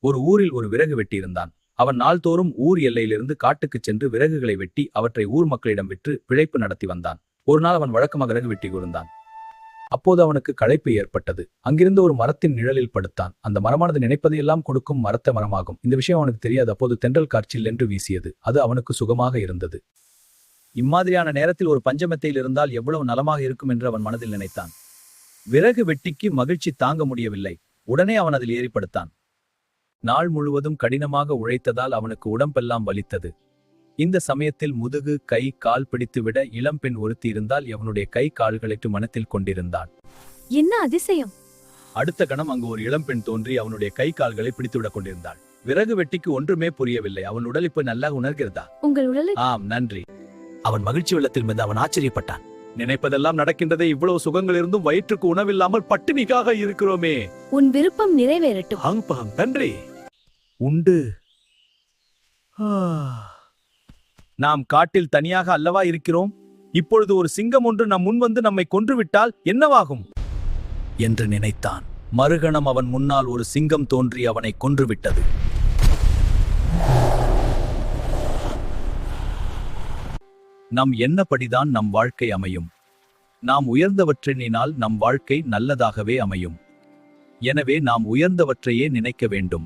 ஒரு ஊரில் ஒரு விறகு வெட்டி இருந்தான். அவன் நாள்தோறும் ஊர் எல்லையிலிருந்து காட்டுக்குச் சென்று விறகுகளை வெட்டி அவற்றை ஊர் மக்களிடம் விற்று பிழைப்பு நடத்தி வந்தான். ஒரு நாள் அவன் வழக்கமாக விறகு வெட்டி கொண்டான். அப்போது அவனுக்கு களைப்பு ஏற்பட்டது. அங்கிருந்து ஒரு மரத்தின் நிழலில் படுத்தான். அந்த மரமானது நினைப்பதையெல்லாம் கொடுக்கும் மரத்த மரமாகும். இந்த விஷயம் அவனுக்கு தெரியாது. அப்போது தென்றல் காற்றில் என்று வீசியது. அது அவனுக்கு சுகமாக இருந்தது. இம்மாதிரியான நேரத்தில் ஒரு பஞ்சமெத்தையில் இருந்தால் எவ்வளவு நலமாக இருக்கும் என்று அவன் மனதில் நினைத்தான். விறகு வெட்டிக்கு மகிழ்ச்சி தாங்க முடியவில்லை. உடனே அவன் அதில் ஏறிப்படுத்தான். நாள் முழுவதும் கடினமாக உழைத்ததால் அவனுக்கு உடம்பெல்லாம் வலித்தது. இந்த சமயத்தில் முதுகு கை கால் பிடித்துவிட இளம்பெண் ஒருத்தி இருந்தால் அவனுடைய கை கால்களை மனத்தில் கொண்டிருந்தான். என்ன அதிசயம்! அடுத்த கணம் அங்கு ஒரு இளம்பெண் தோன்றி அவனுடைய கை கால்களை பிடித்துவிடக் கொண்டிருந்தாள். விறகு வெட்டிக்கு ஒன்றுமே புரியவில்லை. அவன் உடல் இப்ப நல்லா உணர்கிறதா? உங்கள் உடலை? ஆம், நன்றி. அவன் மகிழ்ச்சி வெள்ளத்தில் மீது அவன் ஆச்சரியப்பட்டான். நினைப்பதெல்லாம் நடக்கின்றதே. இவ்வளவு சுகங்கள் இருந்தும் வயிற்றுக்கு உணவில்லாமல் பட்டினிக்காக இருக்கிறோமே. உன் விருப்பம் நிறைவேறட்டும். நன்றி. உண்டு. நாம் காட்டில் தனியாக அல்லவா இருக்கிறோம்? இப்பொழுது ஒரு சிங்கம் ஒன்று நம் முன் வந்து நம்மை கொன்றுவிட்டால் என்னவாகும் என்று நினைத்தான். மறுகணம் அவன் முன்னால் ஒரு சிங்கம் தோன்றி அவனை கொன்றுவிட்டது. நம் எண்ணப்படிதான் நம் வாழ்க்கை அமையும். நாம் உயர்ந்தவற்றினால் நம் வாழ்க்கை நல்லதாகவே அமையும். எனவே நாம் உயர்ந்தவற்றையே நினைக்க வேண்டும்.